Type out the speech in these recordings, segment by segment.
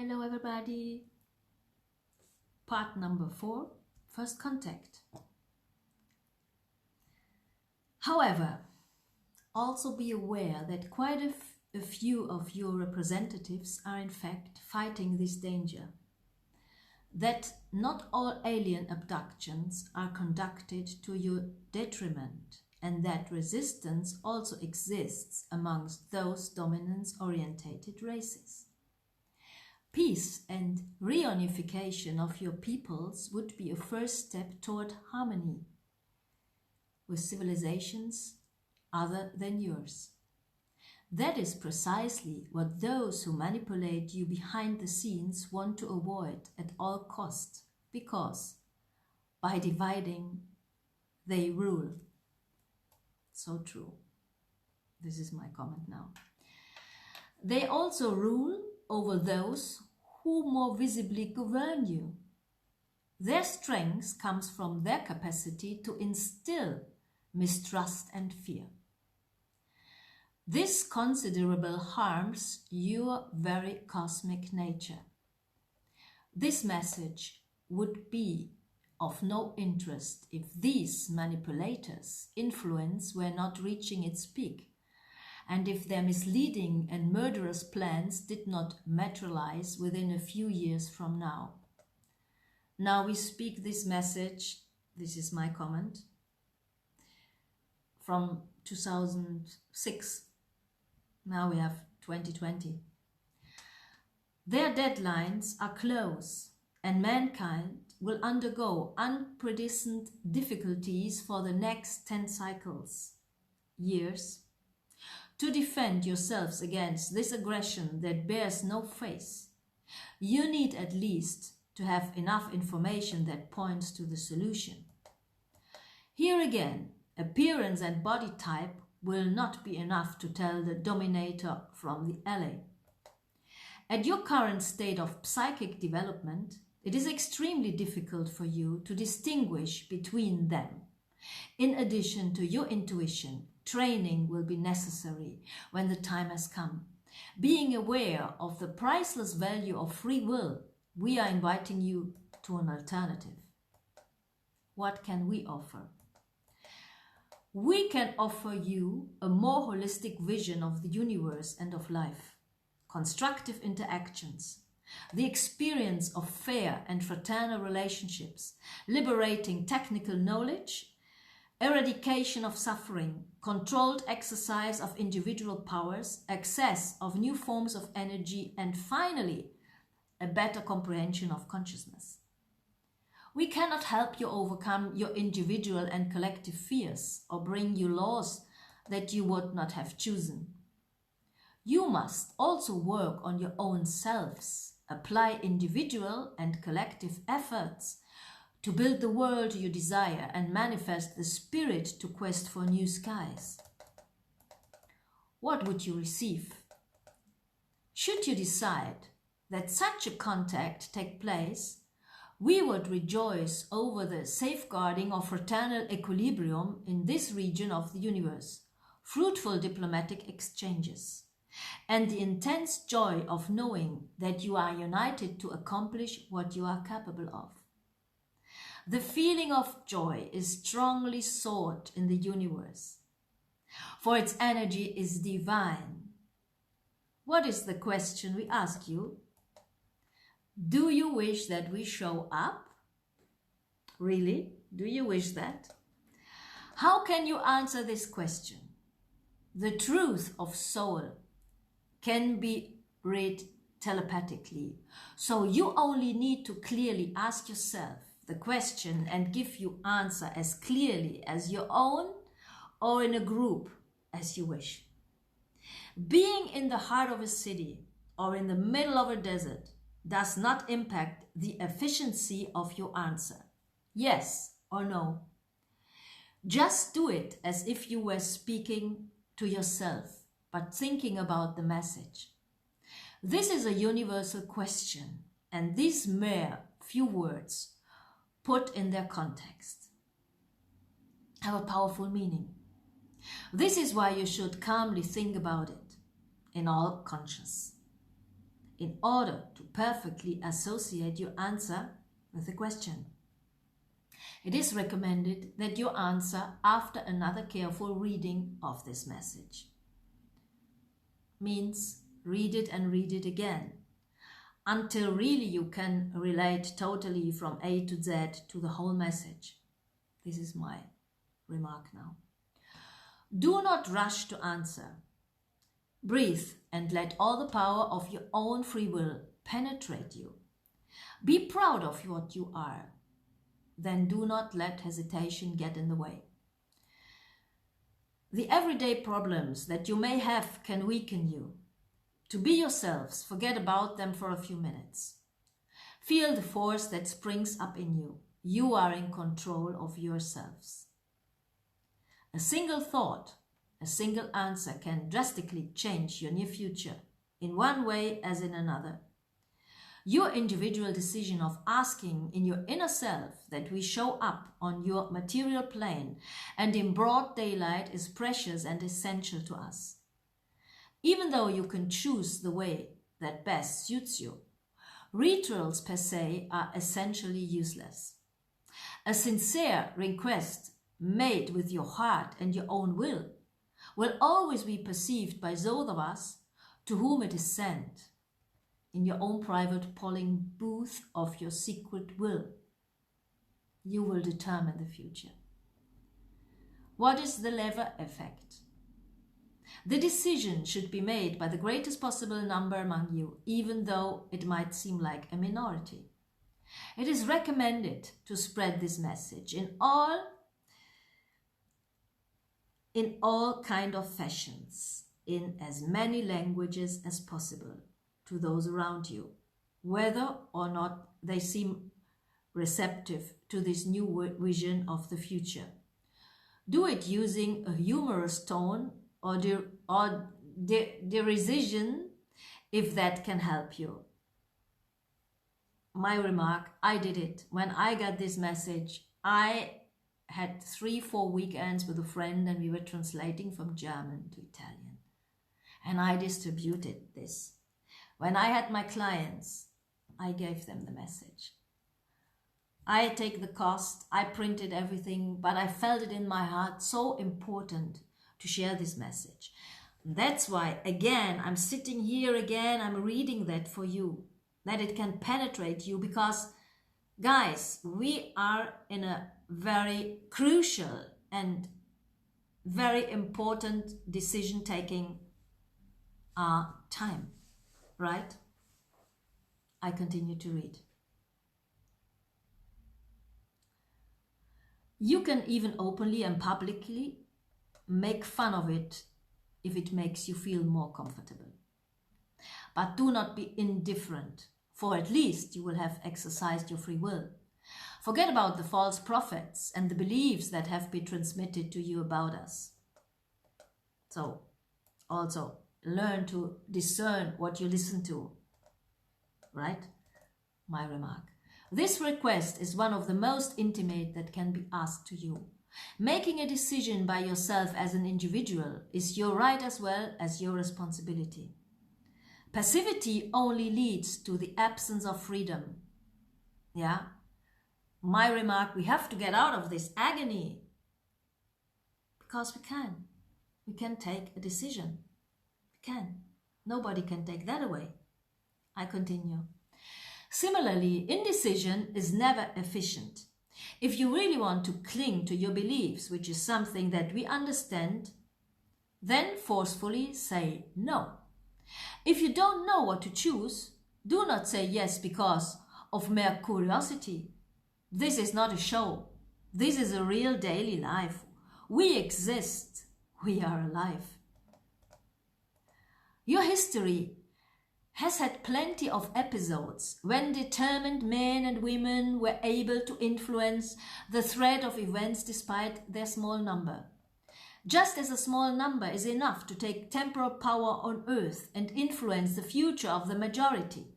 Hello everybody. Part number 4, first contact. However, also be aware that quite a few of your representatives are in fact fighting this danger. That not all alien abductions are conducted to your detriment, and that resistance also exists amongst those dominance-orientated races. Peace and reunification of your peoples would be a first step toward harmony with civilizations other than yours. That is precisely what those who manipulate you behind the scenes want to avoid at all costs, because by dividing, they rule. So true. This is my comment now. They also rule over those who more visibly govern you. Their strength comes from their capacity to instill mistrust and fear. This considerably harms your very cosmic nature. This message would be of no interest if these manipulators' influence were not reaching its peak, and if their misleading and murderous plans did not materialize within a few years from now. Now we speak this message, this is my comment, from 2006. Now we have 2020. Their deadlines are close, and mankind will undergo unprecedented difficulties for the next 10 cycles, years, to defend yourselves against this aggression that bears no face. You need at least to have enough information that points to the solution. Here again, appearance and body type will not be enough to tell the dominator from the ally. At your current state of psychic development, it is extremely difficult for you to distinguish between them. In addition to your intuition, training will be necessary when the time has come. Being aware of the priceless value of free will, we are inviting you to an alternative. What can we offer? We can offer you a more holistic vision of the universe and of life, constructive interactions, the experience of fair and fraternal relationships, liberating technical knowledge, eradication of suffering, controlled exercise of individual powers, access of new forms of energy, and finally, a better comprehension of consciousness. We cannot help you overcome your individual and collective fears or bring you laws that you would not have chosen. You must also work on your own selves, apply individual and collective efforts to build the world you desire and manifest the spirit to quest for new skies. What would you receive? Should you decide that such a contact take place, we would rejoice over the safeguarding of fraternal equilibrium in this region of the universe, fruitful diplomatic exchanges, and the intense joy of knowing that you are united to accomplish what you are capable of. The feeling of joy is strongly sought in the universe, for its energy is divine. What is the question we ask you? Do you wish that we show up? Really? Do you wish that? How can you answer this question? The truth of soul can be read telepathically, so you only need to clearly ask yourself the question and give your answer as clearly as your own or in a group as you wish. Being in the heart of a city or in the middle of a desert does not impact the efficiency of your answer, yes or no. Just do it as if you were speaking to yourself, but thinking about the message. This is a universal question, and these mere few words put in their context have a powerful meaning. This is why you should calmly think about it in all conscience. in order to perfectly associate your answer with the question. It is recommended that you answer after another careful reading of this message. Means read it and read it again, until really you can relate totally from A to Z to the whole message. This is my remark now. Do not rush to answer. Breathe and let all the power of your own free will penetrate you. Be proud of what you are. Then do not let hesitation get in the way. The everyday problems that you may have can weaken you. To be yourselves, forget about them for a few minutes. Feel the force that springs up in you. You are in control of yourselves. A single thought, a single answer can drastically change your near future, in one way as in another. Your individual decision of asking in your inner self that we show up on your material plane and in broad daylight is precious and essential to us. Even though you can choose the way that best suits you, rituals per se are essentially useless. A sincere request made with your heart and your own will always be perceived by those of us to whom it is sent. In your own private polling booth of your secret will, you will determine the future. What is the lever effect? The decision should be made by the greatest possible number among you, even though it might seem like a minority. It is recommended to spread this message in all kind of fashions, in as many languages as possible, to those around you, whether or not they seem receptive to this new vision of the future. Do it using a humorous tone or derision, if that can help you. My remark, I did it. When I got this message, I had 3-4 weekends with a friend and we were translating from German to Italian. And I distributed this. When I had my clients, I gave them the message. I take the cost, I printed everything, but I felt it in my heart so important to share this message. That's why, again, I'm sitting here again, I'm reading that for you, that it can penetrate you, because, guys, we are in a very crucial and very important decision-taking time. Right? I continue to read. You can even openly and publicly make fun of it if it makes you feel more comfortable. But do not be indifferent, for at least you will have exercised your free will. Forget about the false prophets and the beliefs that have been transmitted to you about us. So, also, learn to discern what you listen to, right? My remark. This request is one of the most intimate that can be asked to you. Making a decision by yourself as an individual is your right as well as your responsibility. Passivity only leads to the absence of freedom. Yeah? My remark, we have to get out of this agony. Because we can. We can take a decision. Can. Nobody can take that away. I continue. Similarly, indecision is never efficient. If you really want to cling to your beliefs, which is something that we understand, then forcefully say no. If you don't know what to choose, do not say yes because of mere curiosity. This is not a show. This is a real daily life. We exist. We are alive. Your history has had plenty of episodes when determined men and women were able to influence the thread of events despite their small number. Just as a small number is enough to take temporal power on earth and influence the future of the majority,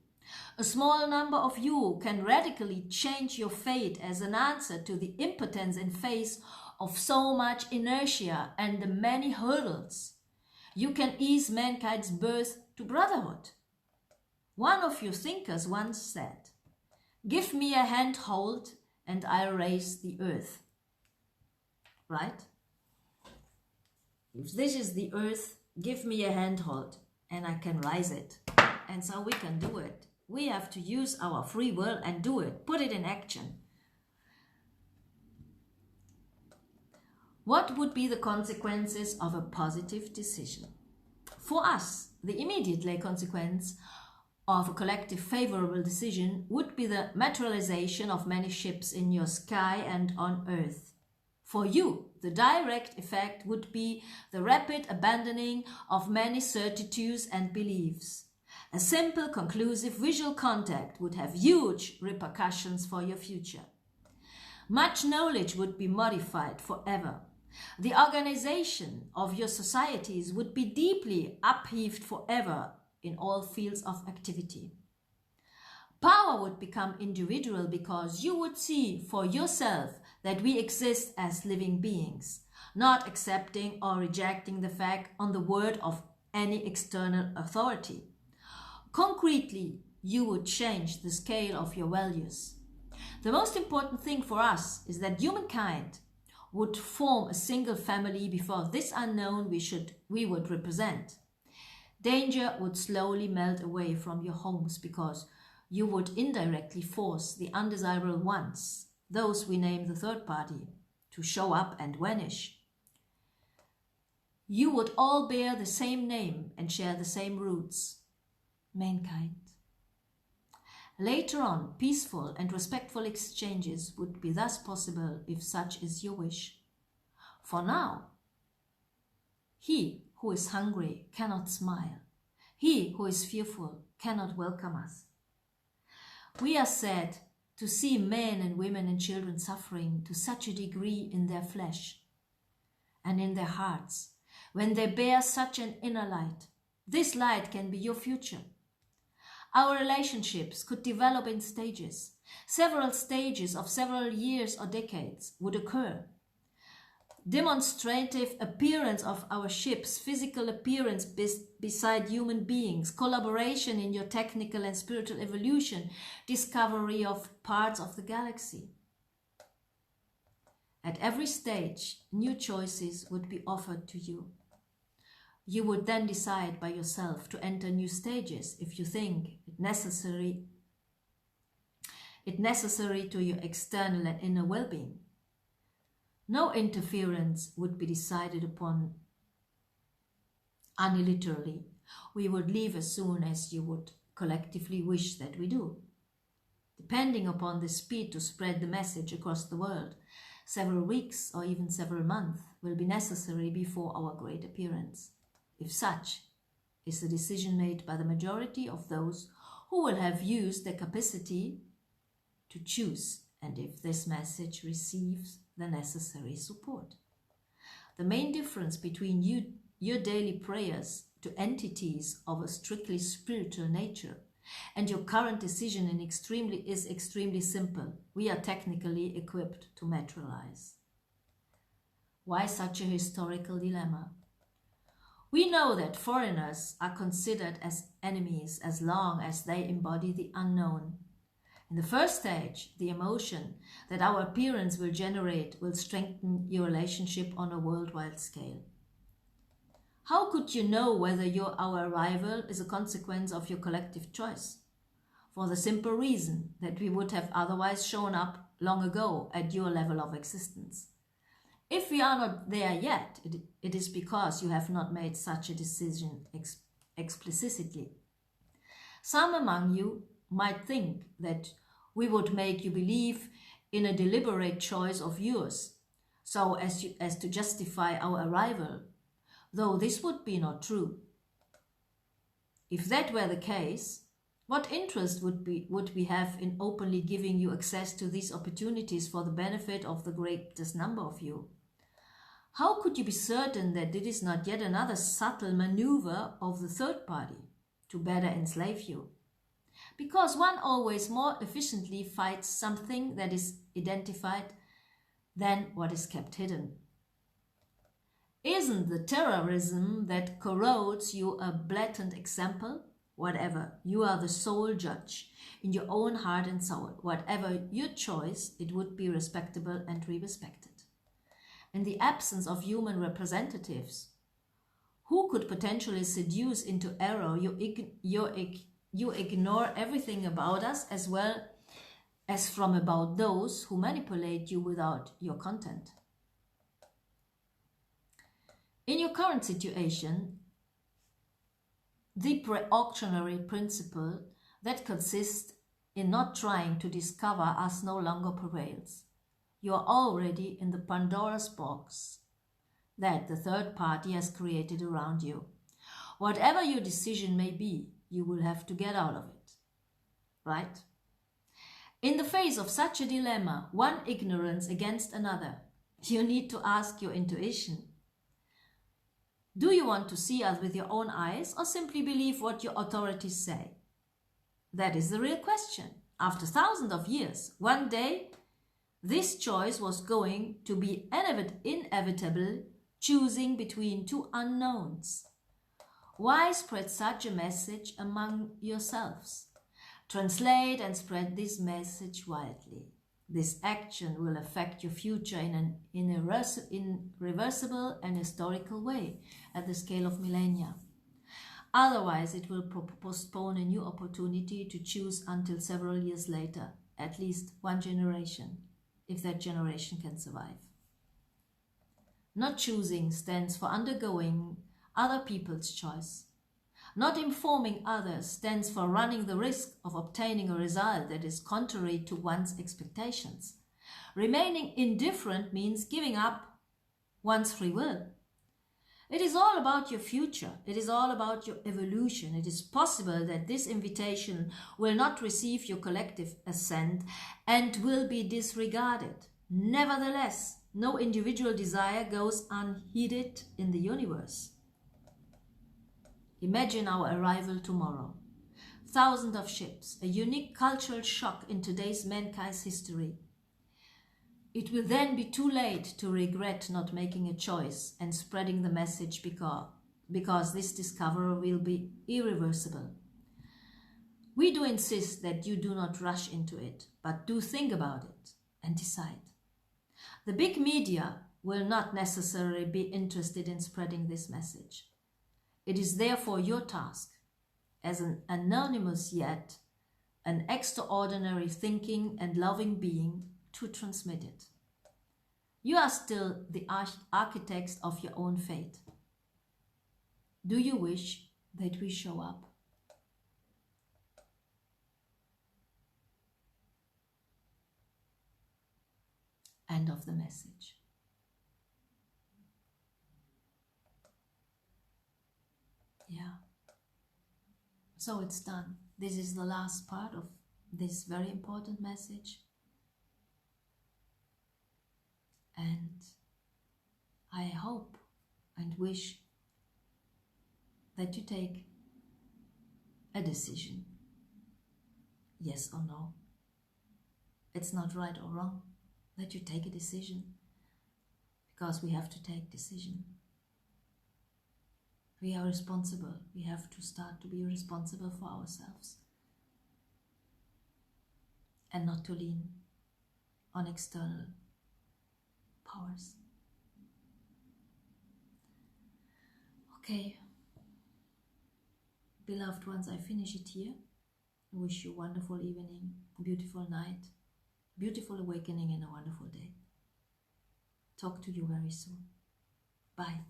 a small number of you can radically change your fate as an answer to the impotence in face of so much inertia and the many hurdles. You can ease mankind's birth to brotherhood. One of your thinkers once said, "Give me a handhold and I'll raise the earth." Right? If this is the earth, give me a handhold and I can rise it. And so we can do it. We have to use our free will and do it. Put it in action. What would be the consequences of a positive decision? For us, the immediate consequence of a collective favorable decision would be the materialization of many ships in your sky and on Earth. For you, the direct effect would be the rapid abandoning of many certitudes and beliefs. A simple, conclusive visual contact would have huge repercussions for your future. Much knowledge would be modified forever. The organization of your societies would be deeply upheaved forever in all fields of activity. Power would become individual because you would see for yourself that we exist as living beings, not accepting or rejecting the fact on the word of any external authority. Concretely, you would change the scale of your values. The most important thing for us is that humankind would form a single family before this unknown we would represent. Danger would slowly melt away from your homes because you would indirectly force the undesirable ones, those we name the third party, to show up and vanish. You would all bear the same name and share the same roots, mankind. Later on, peaceful and respectful exchanges would be thus possible if such is your wish. For now, he who is hungry cannot smile. He who is fearful cannot welcome us. We are sad to see men and women and children suffering to such a degree in their flesh and in their hearts when they bear such an inner light. This light can be your future. Our relationships could develop in stages. Several stages of several years or decades would occur. Demonstrative appearance of our ships, physical appearance beside human beings, collaboration in your technical and spiritual evolution, discovery of parts of the galaxy. At every stage, new choices would be offered to you. You would then decide by yourself to enter new stages if you think it necessary to your external and inner well-being. No interference would be decided upon unilaterally. We would leave as soon as you would collectively wish that we do. Depending upon the speed to spread the message across the world, several weeks or even several months will be necessary before our great appearance, if such is the decision made by the majority of those who will have used their capacity to choose, and if this message receives the necessary support. The main difference between your daily prayers to entities of a strictly spiritual nature and your current decision is extremely simple. We are technically equipped to materialize. Why such a historical dilemma? We know that foreigners are considered as enemies as long as they embody the unknown. In the first stage, the emotion that our appearance will generate will strengthen your relationship on a worldwide scale. How could you know whether our arrival is a consequence of your collective choice? For the simple reason that we would have otherwise shown up long ago at your level of existence. If we are not there yet, it is because you have not made such a decision explicitly. Some among you might think that we would make you believe in a deliberate choice of yours, so as to justify our arrival, though this would be not true. If that were the case, what interest would we have in openly giving you access to these opportunities for the benefit of the greatest number of you? How could you be certain that it is not yet another subtle maneuver of the third party to better enslave you? Because one always more efficiently fights something that is identified than what is kept hidden. Isn't the terrorism that corrodes you a blatant example? whatever. You are the sole judge in your own heart and soul. Whatever your choice, it would be respectable and respected. In the absence of human representatives, who could potentially seduce into error, you ignore everything about us as well as from about those who manipulate you without your content. In your current situation, the precautionary principle that consists in not trying to discover us no longer prevails. You are already in the Pandora's box that the third party has created around you. Whatever your decision may be, you will have to get out of it, right? In the face of such a dilemma, one ignorance against another, you need to ask your intuition. Do you want to see us with your own eyes or simply believe what your authorities say? That is the real question. After thousands of years, one day, this choice was going to be inevitable, choosing between two unknowns. Why spread such a message among yourselves? Translate and spread this message widely. This action will affect your future in an irreversible and historical way at the scale of millennia. Otherwise, it will postpone a new opportunity to choose until several years later, at least one generation, if that generation can survive. Not choosing stands for undergoing other people's choice. Not informing others stands for running the risk of obtaining a result that is contrary to one's expectations. Remaining indifferent means giving up one's free will. It is all about your future. It is all about your evolution. It is possible that this invitation will not receive your collective assent and will be disregarded. Nevertheless, no individual desire goes unheeded in the universe. Imagine our arrival tomorrow. Thousands of ships, a unique cultural shock in today's mankind's history. It will then be too late to regret not making a choice and spreading the message because this discovery will be irreversible. We do insist that you do not rush into it, but do think about it and decide. The big media will not necessarily be interested in spreading this message. It is therefore your task, as an anonymous yet an extraordinary thinking and loving being, to transmit it. You are still the architects of your own fate. Do you wish that we show up? End of the message. Yeah. So it's done. This is the last part of this very important message. And I hope and wish that you take a decision. Yes or no. It's not right or wrong. That you take a decision. Because we have to take decision. We are responsible. We have to start to be responsible for ourselves. And not to lean on external powers. Okay. Beloved ones, I finish it here. I wish you a wonderful evening, a beautiful night, beautiful awakening and a wonderful day. Talk to you very soon. Bye.